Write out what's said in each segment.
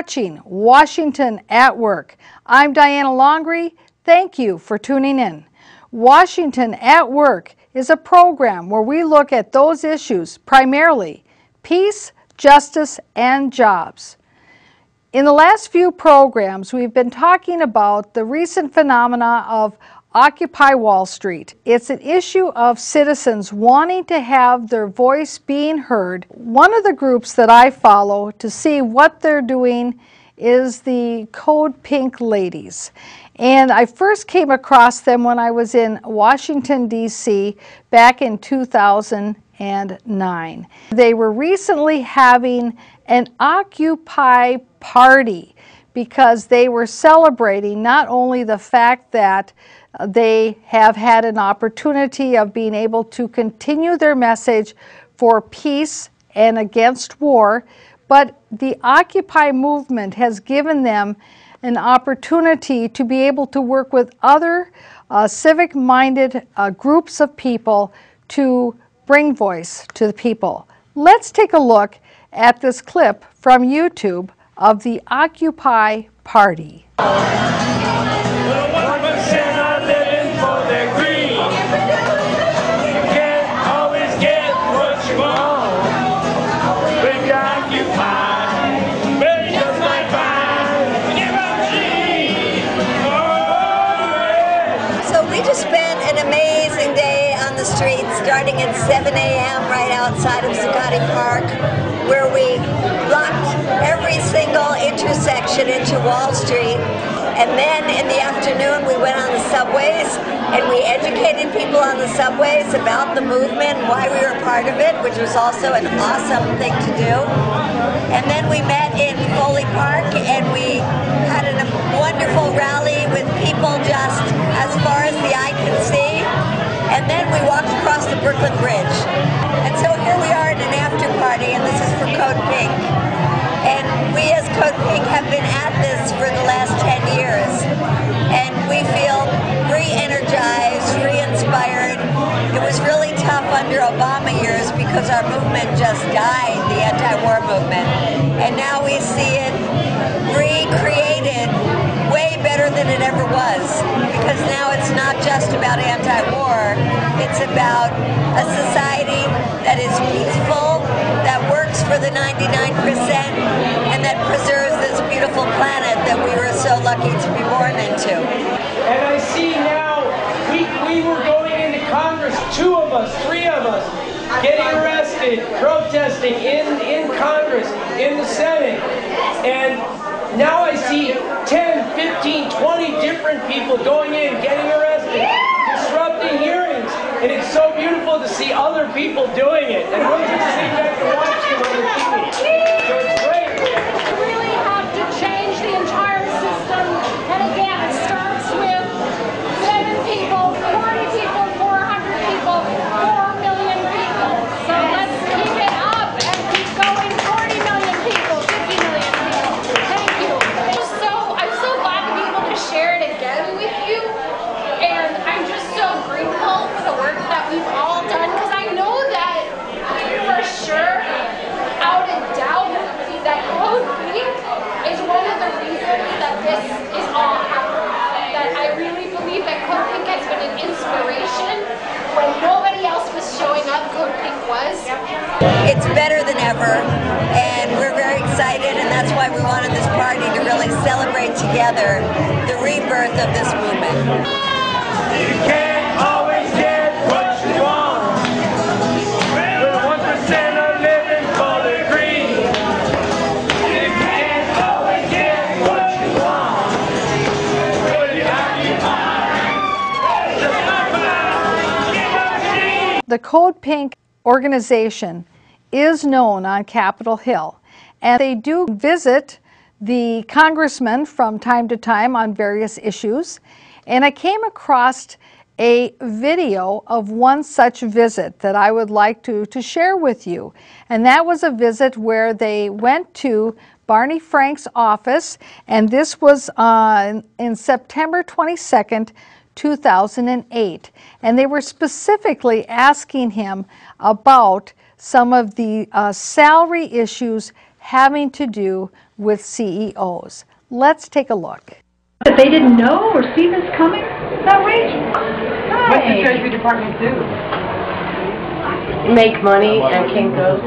watching Washington at Work. I'm Diana Longrie. Thank you for tuning in. Washington at Work is a program where we look at those issues, primarily peace, justice, and jobs. In the last few programs, we've been talking about the recent phenomena of Occupy Wall Street. It's an issue of citizens wanting to have their voice being heard. One of the groups that I follow to see what they're doing is the Code Pink ladies. And I first came across them when I was in Washington, D.C. back in 2009. They were recently having an Occupy party because they were celebrating not only the fact that they have had an opportunity of being able to continue their message for peace and against war, but the Occupy movement has given them an opportunity to be able to work with other civic-minded groups of people to bring voice to the people. Let's take a look at this clip from YouTube of the Occupy Party. Starting at 7 a.m. right outside of Zuccotti Park, where we blocked every single intersection into Wall Street. And then in the afternoon we went on the subways and we educated people on the subways about the movement and why we were part of it, which was also an awesome thing to do. And then we met in Foley Park and we had a wonderful rally with people just as far as the eye can see. And then we walked across the Brooklyn Bridge. And so here we are at an after party, and this is for Code Pink. And we as Code Pink have been at this for the last 10 years. And we feel re-energized, re-inspired. It was really tough under Obama years because our movement just died, the anti-war movement. And now we see it recreated way better than it ever was, because now it's not just about anti-war, it's about a society that is peaceful, that works for the 99%, and that preserves this beautiful planet that we were so lucky to be born into. And I see now, we were going into Congress, 2 of us, 3 of us, getting arrested, protesting in Congress, in the Senate, and now I see 10, 15, 20 different people going in, getting arrested, disrupting hearings, and it's so beautiful to see other people doing it, and we'll just sit back and watch them on the TV. So it's great. We really have to change the entire system, and again, it starts with 7 people, 40 people, 400 people, 4 million people. So let's keep it up and keep going. 40 million people, 50 million people. Thank you. I'm so glad to be able to share it again with you, and I'm just so grateful for the work that we've all done, because I know that for sure, out of doubt, that Code Pink is one of the reasons that this is all happening. That I really believe that Code Pink has been an inspiration. When nobody else was showing up, Code Pink was. It's better than ever, and we're very excited, and that's why we wanted this party to really celebrate together the rebirth of this movement. You can't always get what you want. The 1% are living for the green. You can't always get what you want. The Code Pink organization is known on Capitol Hill, and they do visit the congressmen from time to time on various issues. And I came across a video of one such visit that I would like to share with you. And that was a visit where they went to Barney Frank's office, and this was in September 22nd, 2008. And they were specifically asking him about some of the salary issues having to do with CEOs. Let's take a look. That they didn't know or see this coming? It's outrageous. What's the Treasury Department do? Make money and Kinko's.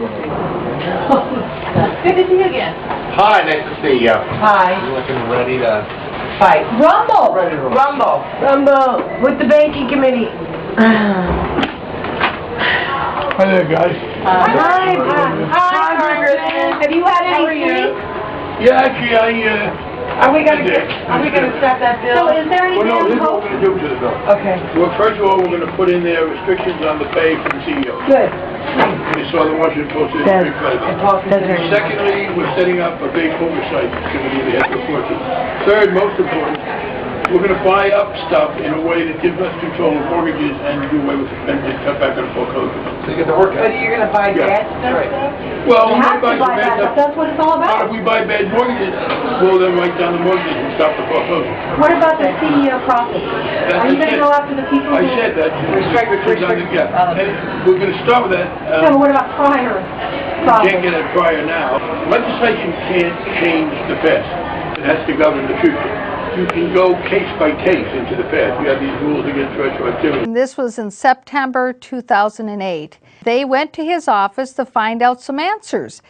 Good to see you again. Hi, nice to see you. Hi. You looking ready to Fight. Rumble! ready to Rumble. Rumble with the banking committee. Hi there, guys. Hi, Congressman. Have you had any sleep? Yeah, actually, Are we gonna stop that bill? So is there any well, no, damn this is what hope? we're going to do to the bill. Okay. Well, first of all, we're going to put in there restrictions on the pay for the CEO. Good. You saw the Washington Post. Secondly, we're setting up a big oversight committee of the head report. Third, most important, we're going to buy up stuff in a way that gives us control of mortgages and do away with and cut back on foreclosure. So you get the work out. But you're gonna buy Yeah. bad stuff? Right. Well, You we have might to buy some bad that stuff. stuff. That's what it's all about. If we buy bad mortgages, we'll then write down the mortgages and stop the foreclosure. What about the CEO process? Are you going to go after the people I who... said that. Restrictions on the, yeah. And we're going to start with that. No, but what about prior Can't get it prior now. Legislation can't change the past. It has to govern the future. You can go case by case into the past. We have these rules against retroactivity. This was in September 2008. They went to his office to find out some answers.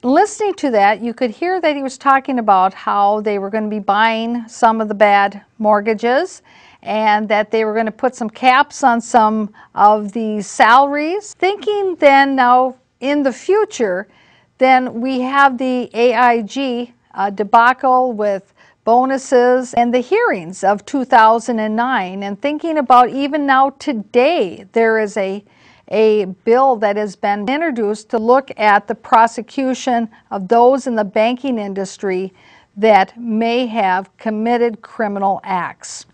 Listening to that, you could hear that he was talking about how they were going to be buying some of the bad mortgages and that they were going to put some caps on some of the salaries. Thinking then now in the future, then we have the AIG debacle with bonuses and the hearings of 2009, and thinking about even now today, there is a bill that has been introduced to look at the prosecution of those in the banking industry that may have committed criminal acts.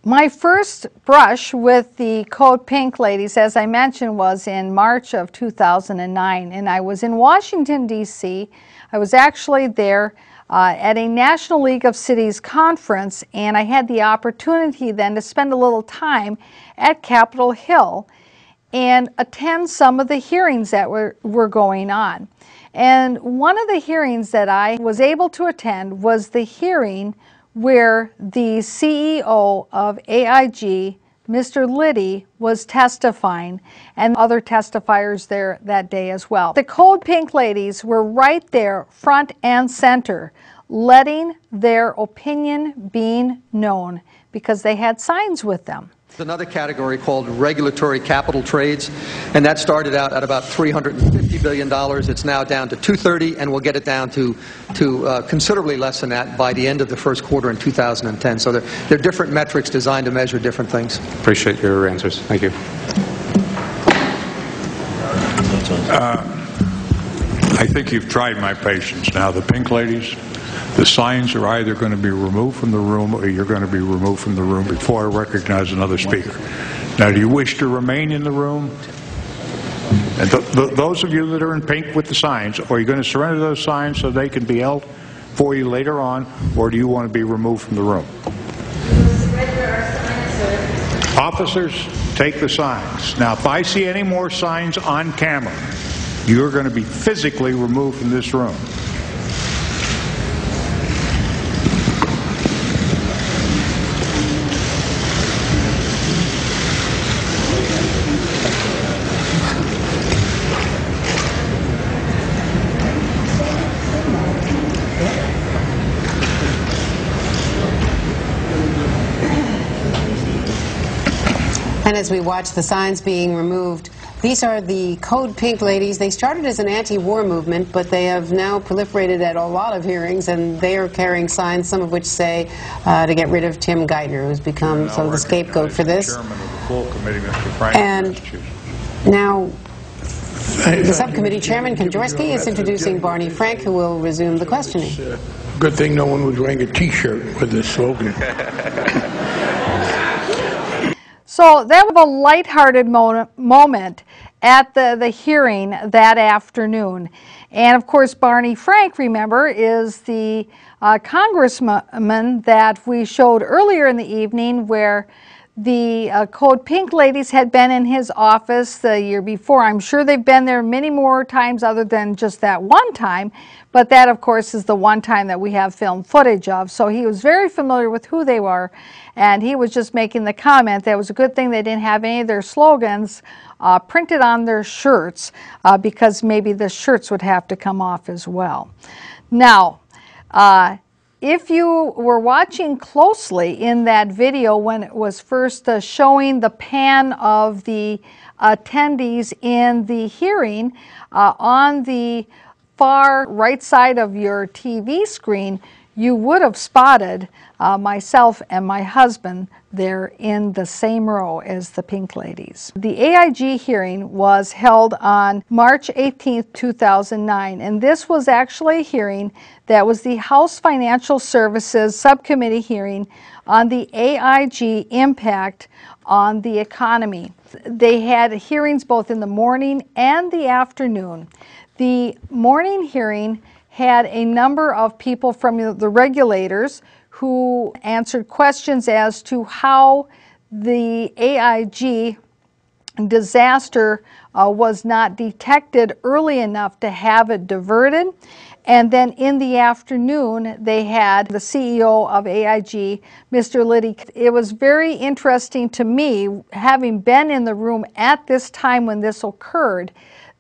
My first brush with the Code Pink ladies, as I mentioned, was in March of 2009, and I was in Washington, D.C. I was actually there at a National League of Cities conference, and I had the opportunity then to spend a little time at Capitol Hill and attend some of the hearings that were going on. And one of the hearings that I was able to attend was the hearing where the CEO of AIG, Mr. Liddy, was testifying, and other testifiers there that day as well. The Code Pink ladies were right there, front and center, letting their opinion being known because they had signs with them. Another category called regulatory capital trades, and that started out at about $350 billion. It's now down to $230, and we'll get it down to considerably less than that by the end of the first quarter in 2010. So they're different metrics designed to measure different things. Appreciate your answers. Thank you. I think you've tried my patience now. The Pink ladies, the signs are either going to be removed from the room or you're going to be removed from the room before I recognize another speaker. Now, do you wish to remain in the room? And those of you that are in pink with the signs, are you going to surrender those signs so they can be held for you later on, or do you want to be removed from the room? Officers, take the signs. Now, if I see any more signs on camera, you're going to be physically removed from this room. And as we watch the signs being removed, these are the Code Pink ladies. They started as an anti-war movement, but they have now proliferated at a lot of hearings, and they are carrying signs, some of which say to get rid of Tim Geithner, who's become sort of the scapegoat for this. And now the subcommittee chairman, Kondrasky, is introducing Barney Frank, who will resume the questioning. Good thing no one was wearing a T-shirt with this slogan. So that was a lighthearted moment at the hearing that afternoon. And of course, Barney Frank, remember, is the congressman that we showed earlier in the evening where The Code Pink ladies had been in his office the year before. I'm sure they've been there many more times other than just that one time, but that, of course, is the one time that we have film footage of. So he was very familiar with who they were, and he was just making the comment that it was a good thing they didn't have any of their slogans printed on their shirts because maybe the shirts would have to come off as well. Now, if you were watching closely in that video when it was first showing the pan of the attendees in the hearing, on the far right side of your TV screen, you would have spotted myself and my husband there in the same row as the Pink ladies. The AIG hearing was held on March 18, 2009, and this was actually a hearing that was the House Financial Services Subcommittee hearing on the AIG impact on the economy. They had hearings both in the morning and the afternoon. The morning hearing had a number of people from the regulators who answered questions as to how the AIG disaster was not detected early enough to have it diverted. And then in the afternoon, they had the CEO of AIG, Mr. Liddy. It was very interesting to me, having been in the room at this time when this occurred,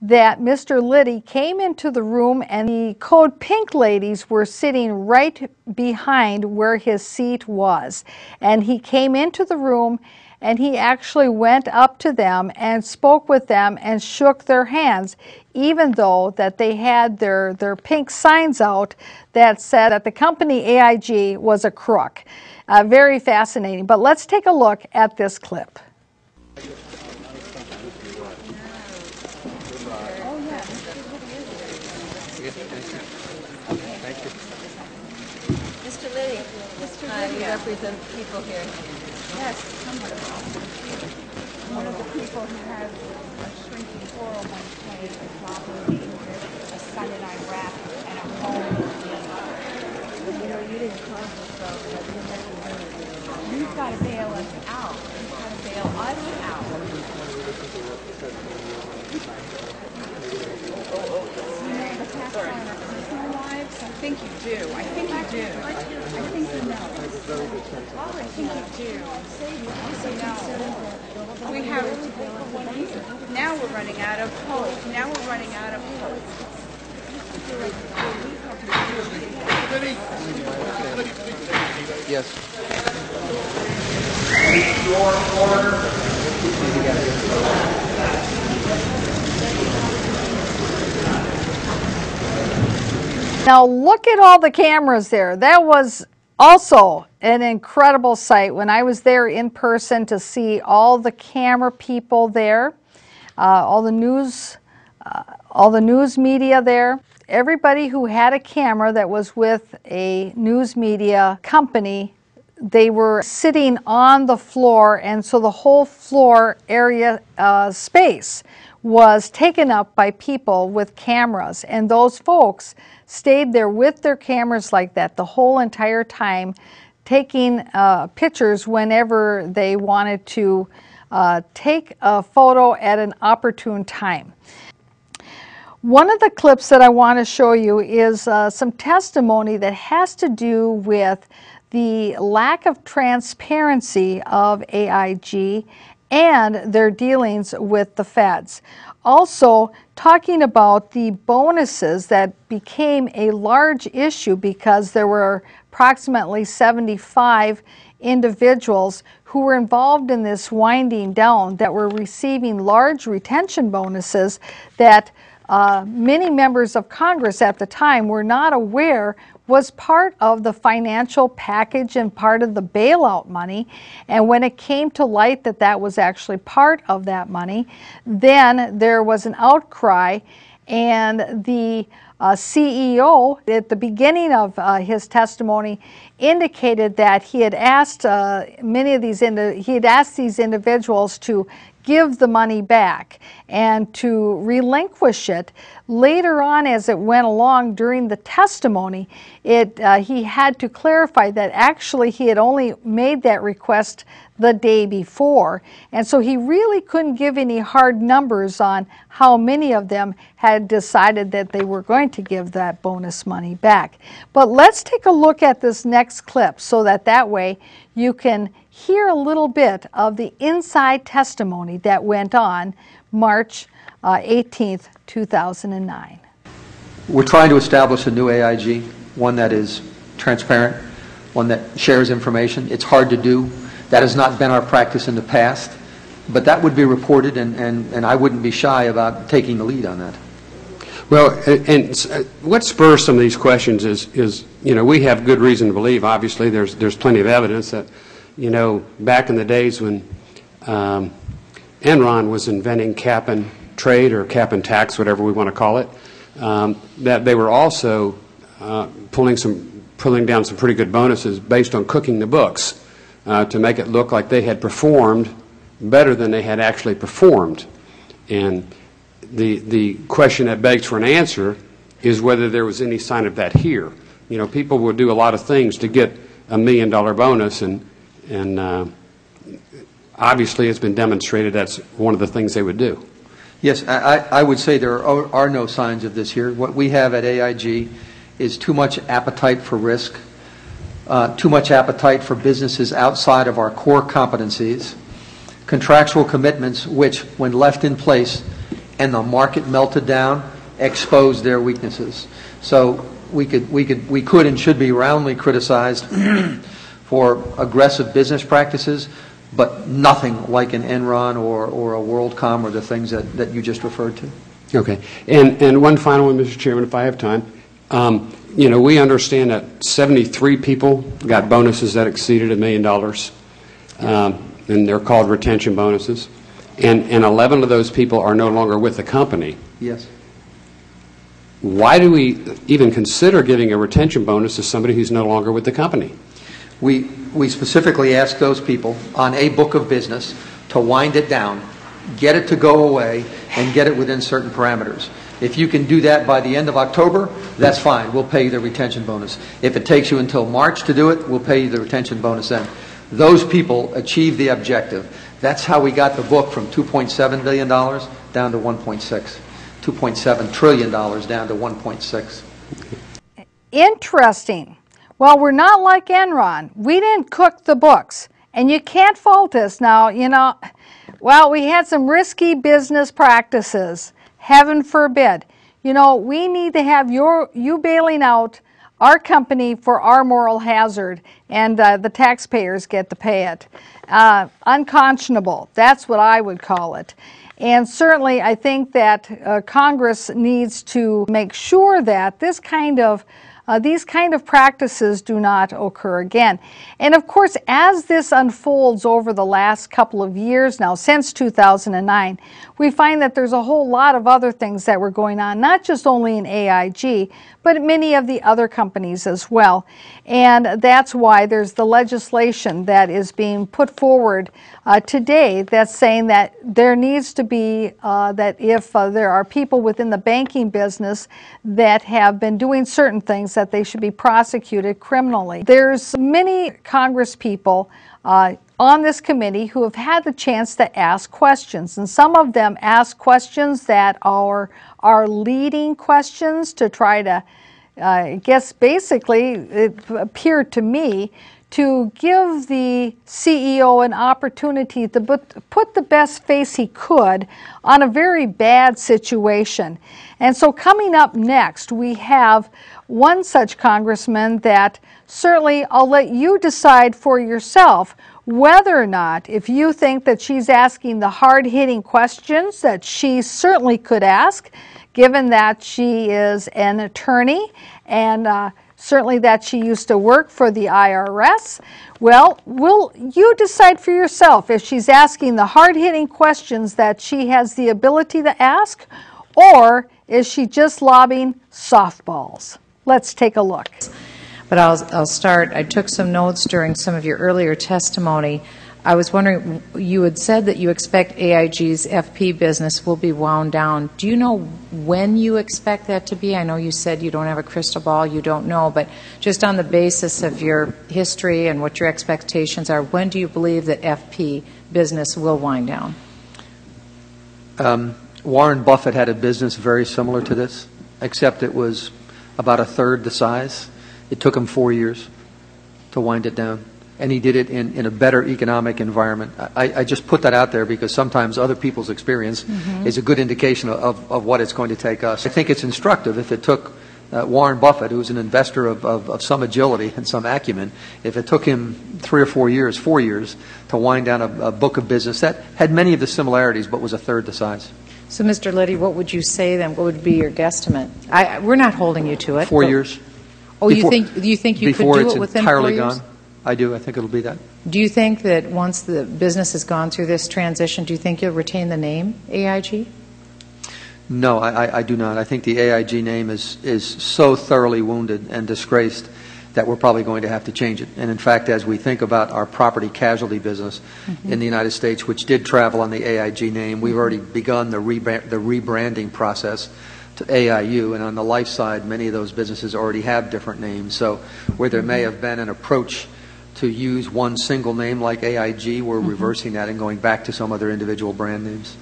that Mr. Liddy came into the room and the Code Pink ladies were sitting right behind where his seat was. And he came into the room and he actually went up to them and spoke with them and shook their hands, even though that they had their pink signs out that said that the company AIG was a crook. Very fascinating. But let's take a look at this clip. Mr. Liddy, you represent people here. Yes, somewhat of one of the people who has a shrinking 401k, a job waiting with a son in Iraq, and a home. You didn't cause this problem. You've got to bail us out. You've got to bail us out. You know the tax on our personal lives? I think you do. I think you do. I think you know. I think you do. So no. We have, now we're running out of hope. Now we're running out of hope. Yes. Now look at all the cameras there. That was also an incredible sight when I was there in person to see all the camera people there, all the news media there. Everybody who had a camera that was with a news media company, they were sitting on the floor, and so the whole floor area space was taken up by people with cameras, and those folks stayed there with their cameras like that the whole entire time, taking pictures whenever they wanted to take a photo at an opportune time. One of the clips that I want to show you is some testimony that has to do with the lack of transparency of AIG and their dealings with the feds. Also, talking about the bonuses that became a large issue because there were approximately 75 individuals who were involved in this winding down that were receiving large retention bonuses that many members of Congress at the time were not aware was part of the financial package and part of the bailout money. And when it came to light that that was actually part of that money, then there was an outcry, and the CEO at the beginning of his testimony indicated that he had asked these individuals to give the money back and to relinquish it, later on, as it went along during the testimony, he had to clarify that actually he had only made that request the day before, and so he really couldn't give any hard numbers on how many of them had decided that they were going to give that bonus money back. But let's take a look at this next clip so that way you can hear a little bit of the inside testimony that went on March 18th, 2009. We're trying to establish a new AIG, one that is transparent, one that shares information. It's hard to do. That has not been our practice in the past, but that would be reported, and I wouldn't be shy about taking the lead on that. Well, and what spurs some of these questions is we have good reason to believe, obviously, there's plenty of evidence that, back in the days when Enron was inventing cap and trade or cap and tax, whatever we want to call it, that they were also pulling down some pretty good bonuses based on cooking the books to make it look like they had performed better than they had actually performed. And the question that begs for an answer is whether there was any sign of that here. People will do a lot of things to get $1 million bonus, and obviously it's been demonstrated that's one of the things they would do. Yes, I would say there are no signs of this here. What we have at AIG is too much appetite for risk, too much appetite for businesses outside of our core competencies, contractual commitments which, when left in place and the market melted down, exposed their weaknesses. So we could and should be roundly criticized for aggressive business practices, but nothing like an Enron or a WorldCom or the things that you just referred to. Okay. And one final one, Mr. Chairman, if I have time. We understand that 73 people got bonuses that exceeded $1 million, and they're called retention bonuses. And 11 of those people are no longer with the company. Yes. Why do we even consider giving a retention bonus to somebody who's no longer with the company? We specifically ask those people on a book of business to wind it down, get it to go away, and get it within certain parameters. If you can do that by the end of October, that's fine. We'll pay you the retention bonus. If it takes you until March to do it, we'll pay you the retention bonus then. Those people achieve the objective. That's how we got the book from $2.7 billion down to 1.6. $2.7 trillion down to 1.6. Interesting. Well, we're not like Enron. We didn't cook the books, and you can't fault us. Now, well, we had some risky business practices. Heaven forbid. We need to have you bailing out our company for our moral hazard, and the taxpayers get to pay it. Unconscionable. That's what I would call it. And certainly I think that Congress needs to make sure that these kind of practices do not occur again. And of course, as this unfolds over the last couple of years now, since 2009, we find that there's a whole lot of other things that were going on, not just only in AIG, but many of the other companies as well. And that's why there's the legislation that is being put forward today that's saying that there needs to be, that if there are people within the banking business that have been doing certain things, that they should be prosecuted criminally. There's many Congress people on this committee who have had the chance to ask questions, and some of them ask questions that are leading questions to try to, I guess basically it appeared to me, to give the CEO an opportunity to put the best face he could on a very bad situation. And so coming up next, we have one such congressman that certainly I'll let you decide for yourself whether or not, if you think that she's asking the hard-hitting questions that she certainly could ask, given that she is an attorney and certainly that she used to work for the IRS. Well, will you decide for yourself if she's asking the hard-hitting questions that she has the ability to ask, or is she just lobbing softballs? Let's take a look. But I'll start. I took some notes during some of your earlier testimony I was wondering, you had said that you expect AIG's FP business will be wound down. Do you know when you expect that to be? I know you said you don't have a crystal ball, you don't know, but just on the basis of your history and what your expectations are, when do you believe that FP business will wind down? Warren Buffett had a business very similar to this, except it was about a third the size. It took him 4 years to wind it down, and he did it in a better economic environment. I just put that out there because sometimes other people's experience is a good indication of what it's going to take us. I think it's instructive if it took Warren Buffett, who's an investor of some agility and some acumen, if it took him 3 or 4 years, 4 years, to wind down a book of business that had many of the similarities but was a third the size. So, Mr. Liddy, what would you say then? What would be your guesstimate? We're not holding you to it. 4 years. Oh, you think you could do it within 4 years? Before it's entirely gone? I do. I think it'll be that. Do you think that once the business has gone through this transition, do you think you'll retain the name AIG? No, I do not. I think the AIG name is so thoroughly wounded and disgraced that we're probably going to have to change it. And in fact, as we think about our property casualty business in the United States, which did travel on the AIG name, we've already begun the rebranding process to AIU, and on the life side, many of those businesses already have different names. So where there may have been an approach to use one single name like AIG, we're reversing that and going back to some other individual brand names.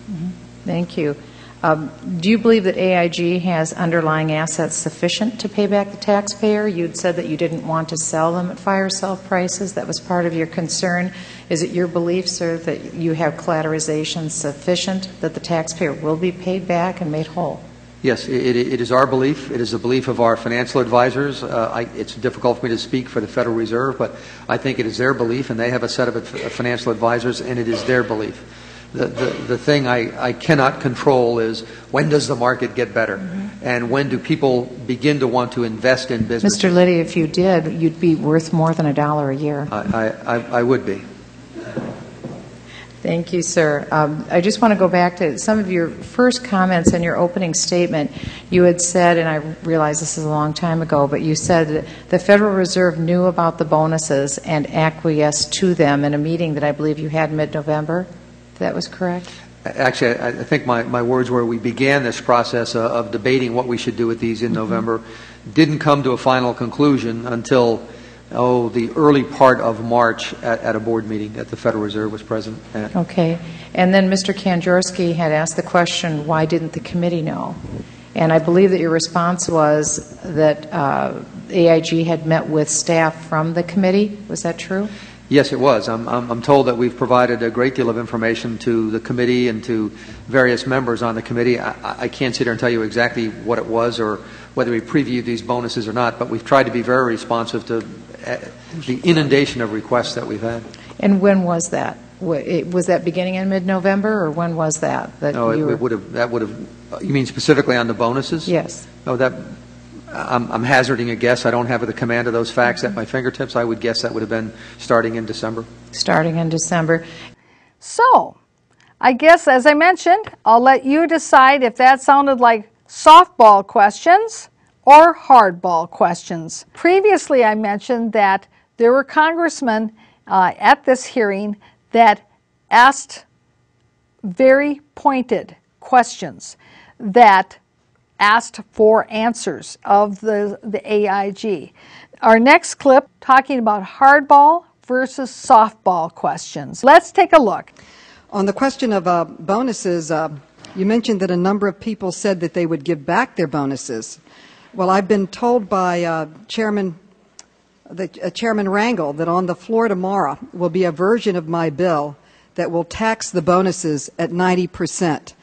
Thank you. Do you believe that AIG has underlying assets sufficient to pay back the taxpayer? You'd said that you didn't want to sell them at fire sale prices. That was part of your concern. Is it your belief, sir, that you have collateralization sufficient that the taxpayer will be paid back and made whole? Yes, it is our belief. It is the belief of our financial advisors. It's difficult for me to speak for the Federal Reserve, but I think it is their belief, and they have a set of financial advisors, and it is their belief. The thing I cannot control is when does the market get better, and when do people begin to want to invest in business. Mr. Liddy, if you did, you'd be worth more than $1 a year. I would be. Thank you, sir. I just want to go back to some of your first comments in your opening statement. You had said, and I realize this is a long time ago, but you said that the Federal Reserve knew about the bonuses and acquiesced to them in a meeting that I believe you had mid-November. That was correct? Actually, I think my words were we began this process of debating what we should do with these in November. Didn't come to a final conclusion until the early part of March at a board meeting that the Federal Reserve was present at. Okay. And then Mr. Kanjorski had asked the question, why didn't the committee know? And I believe that your response was that AIG had met with staff from the committee. Was that true? Yes, it was. I'm told that we've provided a great deal of information to the committee and to various members on the committee. I can't sit here and tell you exactly what it was or whether we previewed these bonuses or not, but we've tried to be very responsive to the inundation of requests that we've had. And when was that? Was that beginning in mid-November, or when was that? No, it would have. You mean specifically on the bonuses? Yes. Oh, I'm hazarding a guess. I don't have the command of those facts at my fingertips. I would guess that would have been starting in December. Starting in December. So, I guess, as I mentioned, I'll let you decide if that sounded like softball questions or hardball questions. Previously, I mentioned that there were congressmen at this hearing that asked very pointed questions that asked for answers of the AIG. Our next clip talking about hardball versus softball questions. Let's take a look. On the question of bonuses, you mentioned that a number of people said that they would give back their bonuses. Well, I've been told by Chairman Rangel that on the floor tomorrow will be a version of my bill that will tax the bonuses at 90%.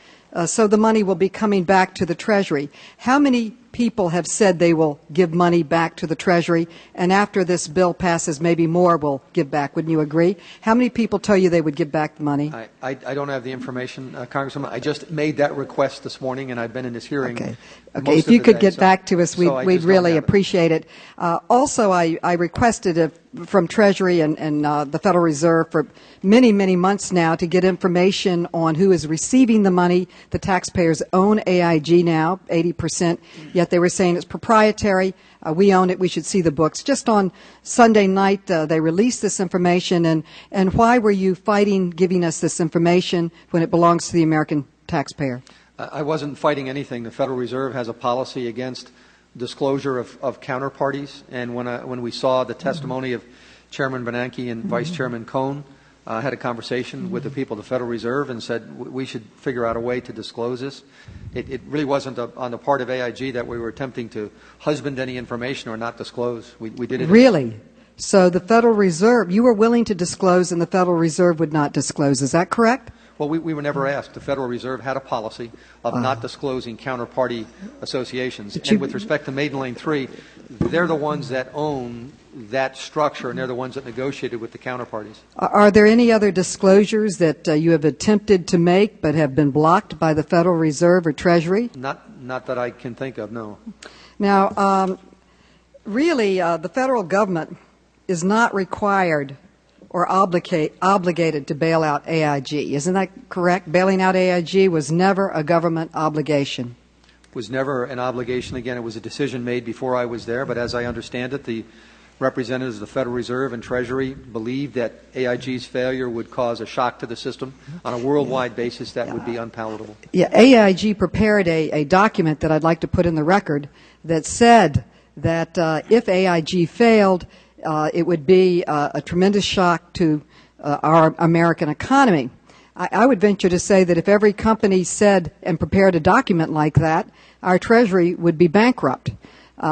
So the money will be coming back to the Treasury. How many people have said they will give money back to the Treasury, and after this bill passes, maybe more will give back? Wouldn't you agree? How many people tell you they would give back the money? I don't have the information, Congresswoman. I just made that request this morning, and I've been in this hearing. Okay. If you could get back to us, we'd really appreciate it. Also, I requested from Treasury and the Federal Reserve for many, many months now to get information on who is receiving the money. The taxpayers own AIG now, 80%, yet yet they were saying it's proprietary, we own it, we should see the books. Just on Sunday night, they released this information, and why were you fighting giving us this information when it belongs to the American taxpayer? I wasn't fighting anything. The Federal Reserve has a policy against disclosure of counterparties, and when we saw the testimony of Chairman Bernanke and Vice Chairman Cohn, had a conversation with the people of the Federal Reserve and said we should figure out a way to disclose this. It really wasn't on the part of AIG that we were attempting to husband any information or not disclose. We did it. Really? So the Federal Reserve, you were willing to disclose and the Federal Reserve would not disclose. Is that correct? Well, we were never asked. The Federal Reserve had a policy of not disclosing counterparty associations. And with respect to Maiden Lane 3, they're the ones that own that structure, and they're the ones that negotiated with the counterparties. Are there any other disclosures that you have attempted to make but have been blocked by the Federal Reserve or Treasury? Not that I can think of, no. Now, really, the federal government is not required or obligated to bail out AIG. Isn't that correct? Bailing out AIG was never a government obligation. Was never an obligation. Again, it was a decision made before I was there, but as I understand it, the representatives of the Federal Reserve and Treasury believed that AIG's failure would cause a shock to the system on a worldwide basis that would be unpalatable. Yeah, AIG prepared a document that I'd like to put in the record that said that if AIG failed, it would be a tremendous shock to our American economy. I would venture to say that if every company said and prepared a document like that, our Treasury would be bankrupt.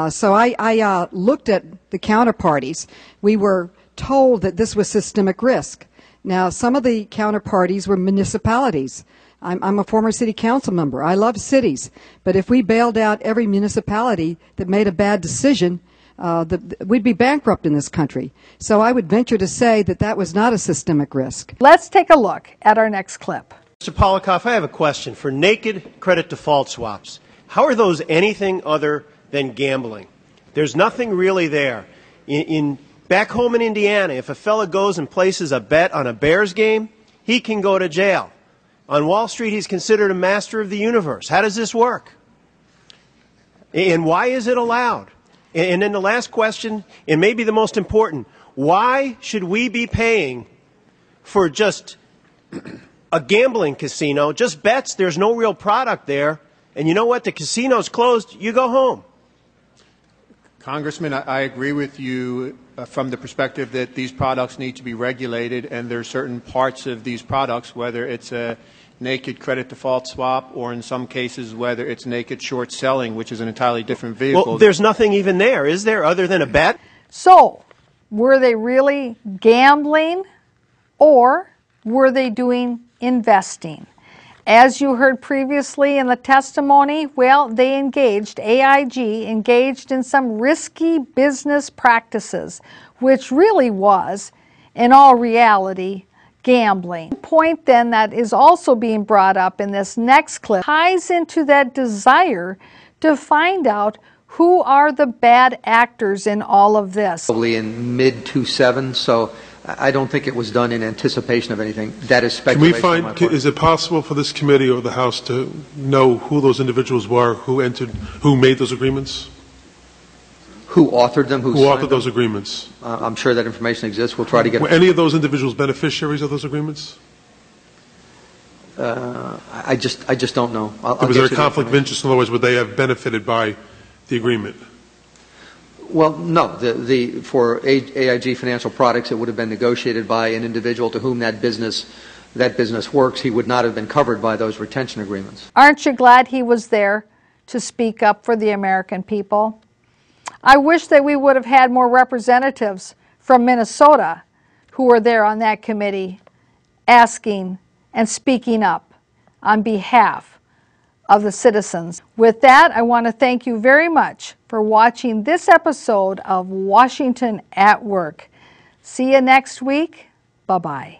So I looked at the counterparties. We were told that this was systemic risk. Now, some of the counterparties were municipalities. I'm a former city council member. I love cities. But if we bailed out every municipality that made a bad decision, we'd be bankrupt in this country. So I would venture to say that that was not a systemic risk. Let's take a look at our next clip. Mr. Polikoff, I have a question. For naked credit default swaps, how are those anything other than gambling? There's nothing really there. Back home in Indiana, if a fella goes and places a bet on a Bears game, he can go to jail. On Wall Street, he's considered a master of the universe. How does this work? And why is it allowed? And then the last question, and maybe the most important, why should we be paying for just a gambling casino, just bets? There's no real product there. And you know what? The casino's closed. You go home. Congressman, I agree with you from the perspective that these products need to be regulated, and there are certain parts of these products, whether it's a naked credit default swap or in some cases whether it's naked short selling, which is an entirely different vehicle. Well, there's nothing even there, is there, other than a bet? So, were they really gambling or were they doing investing? As you heard previously in the testimony, well, they AIG engaged in some risky business practices, which really was, in all reality, gambling. The point then that is also being brought up in this next clip ties into that desire to find out who are the bad actors in all of this. Probably in mid-27, so I don't think it was done in anticipation of anything. That is speculation. Can we find, is it possible for this committee or the House to know who those individuals were, who made those agreements? Who authored them? Who authored those agreements? I'm sure that information exists. We'll try to get it. Were any of those individuals beneficiaries of those agreements? I just don't know. Was there a conflict of interest? In other words, would they have benefited by the agreement? Well, no. For AIG Financial Products, it would have been negotiated by an individual to whom that business works. He would not have been covered by those retention agreements. Aren't you glad he was there to speak up for the American people? I wish that we would have had more representatives from Minnesota who were there on that committee asking and speaking up on behalf of the citizens. With that, I want to thank you very much for watching this episode of Washington at Work. See you next week. Bye-bye.